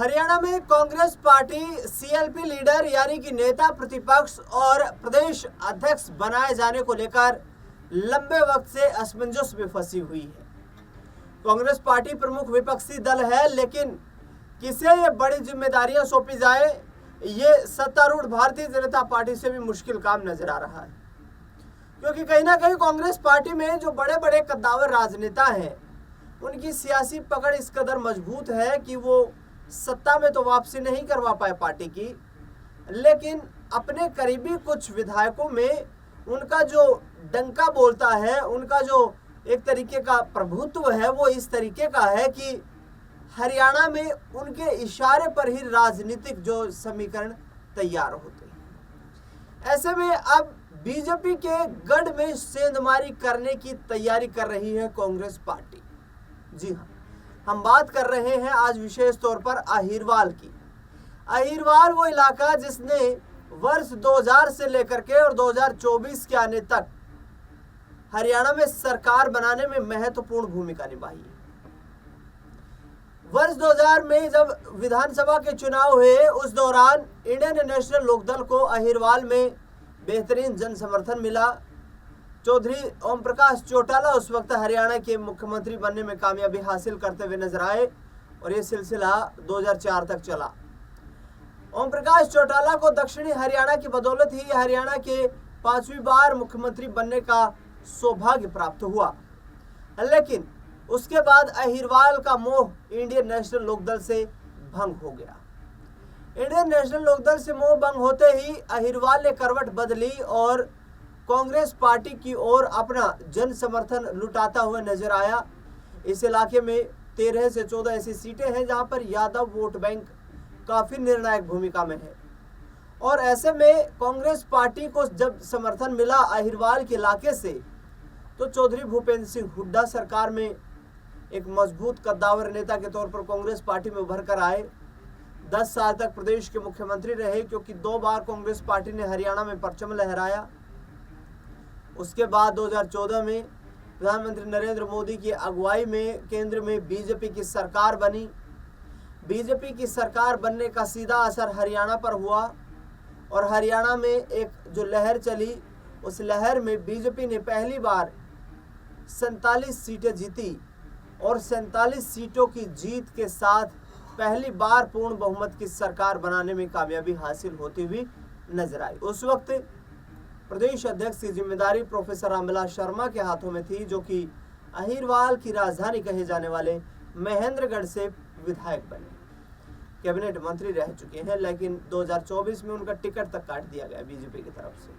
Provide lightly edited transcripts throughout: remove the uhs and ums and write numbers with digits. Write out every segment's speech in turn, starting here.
हरियाणा में Congress party CLP leader यानी कि नेता प्रतिपक्ष और प्रदेश अध्यक्ष बनाए जाने को लेकर लंबे वक्त से असमंजस में फंसी हुई है। कांग्रेस पार्टी प्रमुख विपक्षी दल है, लेकिन किसे ये बड़ी जिम्मेदारियां सौंपी जाए, ये सत्तारूढ़ भारतीय जनता पार्टी से भी मुश्किल काम नजर आ रहा है। क्योंकि कहीं ना कहीं कांग्रेस पार्टी में जो बड़े बड़े कद्दावर राजनेता हैं, उनकी सियासी पकड़ इस कदर मजबूत है कि वो सत्ता में तो वापसी नहीं करवा पाए पार्टी की, लेकिन अपने करीबी कुछ विधायकों में उनका जो डंका बोलता है, उनका जो एक तरीके का प्रभुत्व है, वो इस तरीके का है कि हरियाणा में उनके इशारे पर ही राजनीतिक जो समीकरण तैयार होते हैं। ऐसे में अब बीजेपी के गढ़ में सेंधमारी करने की तैयारी कर रही है कांग्रेस पार्टी। जी हाँ, हम बात कर रहे हैं आज विशेष तौर पर अहिरवाल की। अहिरवाल वो इलाका जिसने वर्ष 2000 से लेकर के और 2024 के आने तक हरियाणा में सरकार बनाने में महत्वपूर्ण भूमिका निभाई है। वर्ष 2000 में जब विधानसभा के चुनाव हुए, उस दौरान इंडियन नेशनल लोकदल को अहिरवाल में बेहतरीन जन समर्थन मिला। चौधरी ओम प्रकाश चौटाला उस वक्त हरियाणा के मुख्यमंत्री बनने में कामयाबी हासिल करते हुए नजर आए और ये सिलसिला 2004 तक चला। ओम प्रकाश चौटाला को दक्षिणी हरियाणा की बदौलत ही हरियाणा के 5वीं बार मुख्यमंत्री बनने का सौभाग्य प्राप्त हुआ, लेकिन उसके बाद अहिरवाल का मोह इंडियन नेशनल लोकदल से भंग हो गया। इंडियन नेशनल लोकदल से मोह भंग होते ही अहिरवाल ने करवट बदली और कांग्रेस पार्टी की ओर अपना जन समर्थन लुटाता हुआ नजर आया। इस इलाके में 13 से 14 ऐसी सीटें हैं जहां पर यादव वोट बैंक काफी निर्णायक भूमिका में है, और ऐसे में कांग्रेस पार्टी को जब समर्थन मिला अहिरवाल के इलाके से, तो चौधरी भूपेंद्र सिंह हुड्डा सरकार में एक मजबूत कद्दावर नेता के तौर पर कांग्रेस पार्टी में उभर कर आए। 10 साल तक प्रदेश के मुख्यमंत्री रहे, क्योंकि 2 बार कांग्रेस पार्टी ने हरियाणा में परचम लहराया। उसके बाद 2014 में प्रधानमंत्री नरेंद्र मोदी की अगुवाई में केंद्र में बीजेपी की सरकार बनी। बीजेपी की सरकार बनने का सीधा असर हरियाणा पर हुआ और हरियाणा में एक जो लहर चली, उस लहर में बीजेपी ने पहली बार 47 सीटें जीती और 47 सीटों की जीत के साथ पहली बार पूर्ण बहुमत की सरकार बनाने में कामयाबी हासिल होती हुई नजर आई। उस वक्त प्रदेश अध्यक्ष की जिम्मेदारी प्रोफेसर रामविलास शर्मा के हाथों में थी, जो कि अहिरवाल की राजधानी कहे जाने वाले महेंद्रगढ़ से विधायक बने, कैबिनेट मंत्री रह चुके हैं, लेकिन 2024 में उनका टिकट तक काट दिया गया बीजेपी की तरफ से।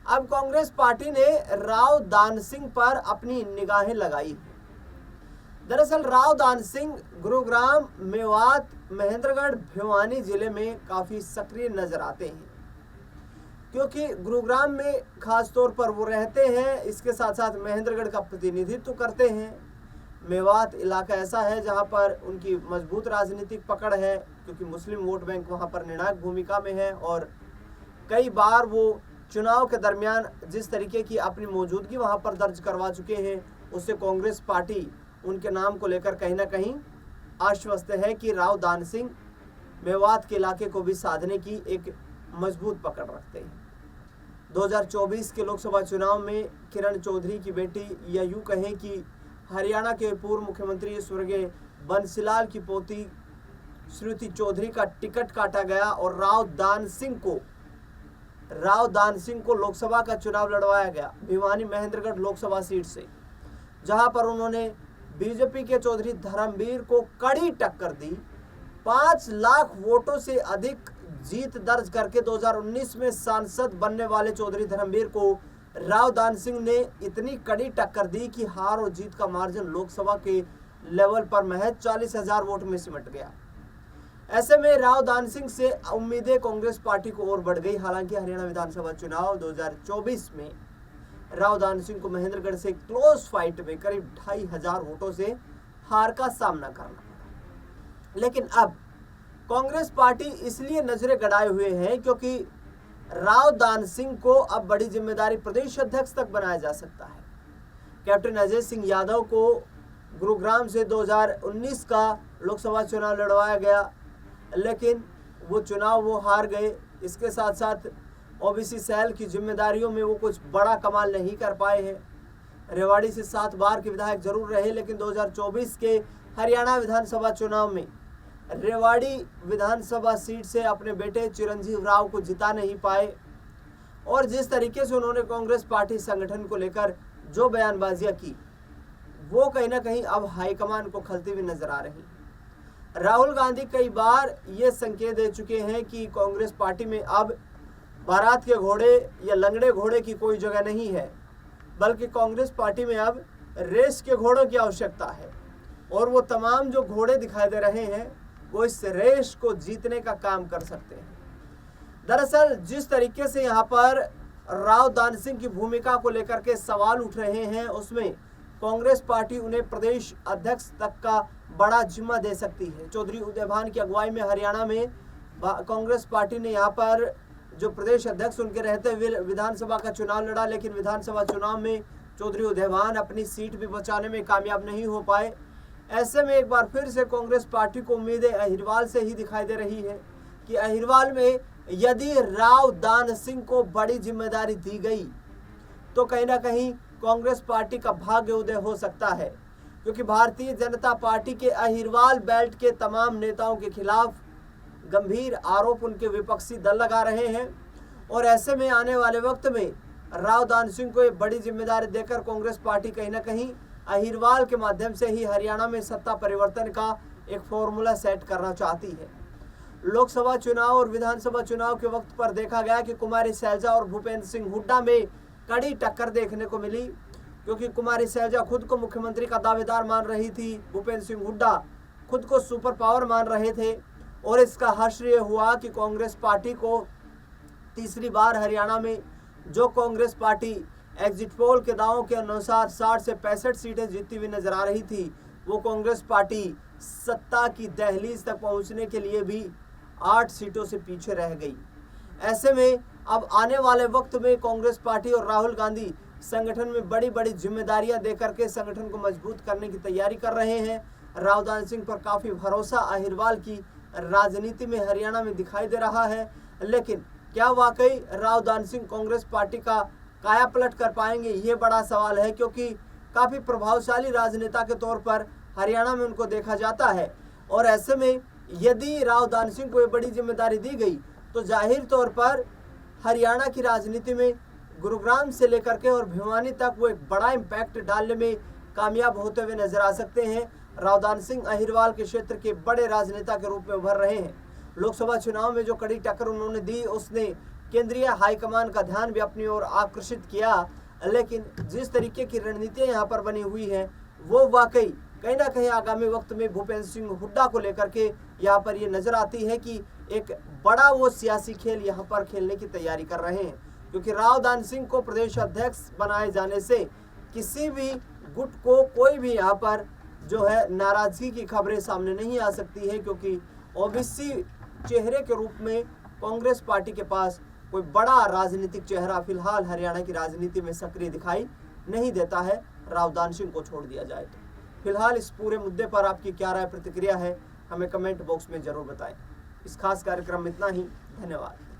अब कांग्रेस पार्टी ने राव दान सिंह पर अपनी निगाहें लगाई है। दरअसल राव दान सिंह गुरुग्राम, मेवात, महेंद्रगढ़, भिवानी जिले में काफी सक्रिय नजर आते हैं, क्योंकि गुरुग्राम में खास तौर पर वो रहते हैं, इसके साथ साथ महेंद्रगढ़ का प्रतिनिधित्व करते हैं। मेवात इलाका ऐसा है जहां पर उनकी मजबूत राजनीतिक पकड़ है, क्योंकि मुस्लिम वोट बैंक वहां पर निर्णायक भूमिका में है, और कई बार वो चुनाव के दरमियान जिस तरीके की अपनी मौजूदगी वहां पर दर्ज करवा चुके हैं, उससे कांग्रेस पार्टी उनके नाम को लेकर कहीं ना कहीं आश्वस्त है कि राव दान सिंह मेवात के इलाके को भी साधने की एक मजबूत पकड़ रखते हैं। 2024 के लोकसभा चुनाव में किरण चौधरी की बेटी, या यूं कहें कि हरियाणा के पूर्व मुख्यमंत्री स्वर्गीय बंसीलाल की पोती श्रुति चौधरी का टिकट काटा गया और राव दान सिंह को लोकसभा का चुनाव लड़वाया गया भिवानी महेंद्रगढ़ लोकसभा सीट से, जहां पर उन्होंने बीजेपी के चौधरी धर्मवीर को कड़ी टक्कर दी। 5 लाख वोटों से अधिक जीत दर्ज करके 2019 में सांसद बनने वाले चौधरी धर्मवीर को राव दान सिंह ने इतनी कड़ी टक्कर दी कि हार और जीत का मार्जिन लोकसभा के लेवल पर महज 40,000 वोट में सिमट गया। ऐसे में राव दान सिंह से उम्मीदें कांग्रेस पार्टी को और बढ़ गई। हालांकि हरियाणा विधानसभा चुनाव 2024 में राव दान सिंह को महेंद्रगढ़ से क्लोज फाइट में करीब 2,500 वोटों से हार का सामना करना पड़ा। लेकिन अब कांग्रेस पार्टी इसलिए नजरें गड़ाए हुए है क्योंकि राव दान सिंह को अब बड़ी जिम्मेदारी प्रदेश अध्यक्ष तक बनाया जा सकता है। कैप्टन अजय सिंह यादव को गुरुग्राम से 2019 का लोकसभा चुनाव लड़वाया गया। लेकिन वो चुनाव वो हार गए। इसके साथ साथ ओबीसी सेल की जिम्मेदारियों में वो कुछ बड़ा कमाल नहीं कर पाए हैं। रेवाड़ी से 7 बार के विधायक जरूर रहे, लेकिन 2024 के हरियाणा विधानसभा चुनाव में रेवाड़ी विधानसभा सीट से अपने बेटे चिरंजीव राव को जिता नहीं पाए। और जिस तरीके से उन्होंने कांग्रेस पार्टी संगठन को लेकर जो बयानबाजियां की, वो कहीं ना कहीं अब हाईकमान को खलती हुई नजर आ रही। राहुल गांधी कई बार ये संकेत दे चुके हैं कि कांग्रेस पार्टी में अब बारात के घोड़े या लंगड़े घोड़े की कोई जगह नहीं है, बल्कि कांग्रेस पार्टी में अब रेस के घोड़ों की आवश्यकता है। और वो तमाम जो घोड़े दिखाई दे रहे हैं वो इस रेस को जीतने का काम कर सकते हैं। दरअसल जिस तरीके से यहाँ पर राव दान सिंह की भूमिका को लेकर के सवाल उठ रहे हैं, उसमें कांग्रेस पार्टी उन्हें प्रदेश अध्यक्ष तक का बड़ा जिम्मा दे सकती है। चौधरी उदयभान की अगुवाई में हरियाणा में कांग्रेस पार्टी ने यहाँ पर जो प्रदेश अध्यक्ष उनके रहते हुए विधानसभा का चुनाव लड़ा, लेकिन विधानसभा चुनाव में चौधरी उदयभान अपनी सीट भी बचाने में कामयाब नहीं हो पाए। ऐसे में एक बार फिर से कांग्रेस पार्टी को उम्मीदें अहिरवाल से ही दिखाई दे रही है कि अहिरवाल में यदि राव दान सिंह को बड़ी जिम्मेदारी दी गई तो कहीं ना कहीं कांग्रेस पार्टी का भाग्य उदय हो सकता है, क्योंकि भारतीय जनता पार्टी के अहिरवाल बेल्ट के तमाम नेताओं के खिलाफ गंभीर आरोप उनके विपक्षी दल लगा रहे हैं। और ऐसे में आने वाले वक्त में राव दान सिंह को एक बड़ी जिम्मेदारी देकर कांग्रेस पार्टी कहीं ना कहीं अहिरवाल के माध्यम से ही हरियाणा में सत्ता परिवर्तन का एक फॉर्मूला सेट करना चाहती है। लोकसभा चुनाव और विधानसभा चुनाव के वक्त पर देखा गया कि कुमारी सैलजा और भूपेंद्र सिंह हुड्डा में कड़ी टक्कर देखने को मिली, क्योंकि कुमारी सैलजा खुद को मुख्यमंत्री का दावेदार मान रही थी, भूपेंद्र सिंह हुड्डा खुद को सुपर पावर मान रहे थे। और इसका हर्ष ये हुआ कि कांग्रेस पार्टी को तीसरी बार हरियाणा में जो कांग्रेस पार्टी एग्जिट पोल के दावों के अनुसार 60 से 65 सीटें जीतती हुई नजर आ रही थी, वो कांग्रेस पार्टी सत्ता की दहलीज तक पहुंचने के लिए भी 8 सीटों से पीछे रह गई। ऐसे में अब आने वाले वक्त में कांग्रेस पार्टी और राहुल गांधी संगठन में बड़ी बड़ी जिम्मेदारियां देकर के संगठन को मजबूत करने की तैयारी कर रहे हैं। राव दान सिंह पर काफी भरोसा अहिरवाल की राजनीति में हरियाणा में दिखाई दे रहा है, लेकिन क्या वाकई राव दान सिंह कांग्रेस पार्टी का काया पलट कर पाएंगे, ये बड़ा सवाल है, क्योंकि काफी प्रभावशाली राजनेता के तौर पर हरियाणा में उनको देखा जाता है। और ऐसे में यदि राव दान सिंह को ये बड़ी जिम्मेदारी दी गई तो जाहिर तौर पर हरियाणा की राजनीति में गुरुग्राम से लेकर के और भिवानी तक वो एक बड़ा इम्पैक्ट डालने में कामयाब होते हुए नजर आ सकते हैं। राव दान सिंह अहिरवाल के क्षेत्र के बड़े राजनेता के रूप में उभर रहे हैं। लोकसभा चुनाव में जो कड़ी टक्कर उन्होंने दी, उसने केंद्रीय हाईकमान का ध्यान भी अपनी ओर आकर्षित किया, लेकिन जिस तरीके की रणनीतियां यहाँ पर बनी हुई हैं वो वाकई कहीं ना कहीं आगामी वक्त में भूपेंद्र सिंह हुड्डा को लेकर के यहाँ पर ये नजर आती है कि एक बड़ा वो सियासी खेल यहाँ पर खेलने की तैयारी कर रहे हैं, क्योंकि राव दान सिंह को प्रदेश अध्यक्ष बनाए जाने से किसी भी गुट को कोई भी यहाँ पर जो है नाराजगी की खबरें सामने नहीं आ सकती है, क्योंकि ओबीसी चेहरे के रूप में कांग्रेस पार्टी के पास कोई बड़ा राजनीतिक चेहरा फिलहाल हरियाणा की राजनीति में सक्रिय दिखाई नहीं देता है, राव दान सिंह को छोड़ दिया जाए तो। फिलहाल इस पूरे मुद्दे पर आपकी क्या राय प्रतिक्रिया है, हमें कमेंट बॉक्स में जरूर बताएं। इस खास कार्यक्रम में इतना ही, धन्यवाद।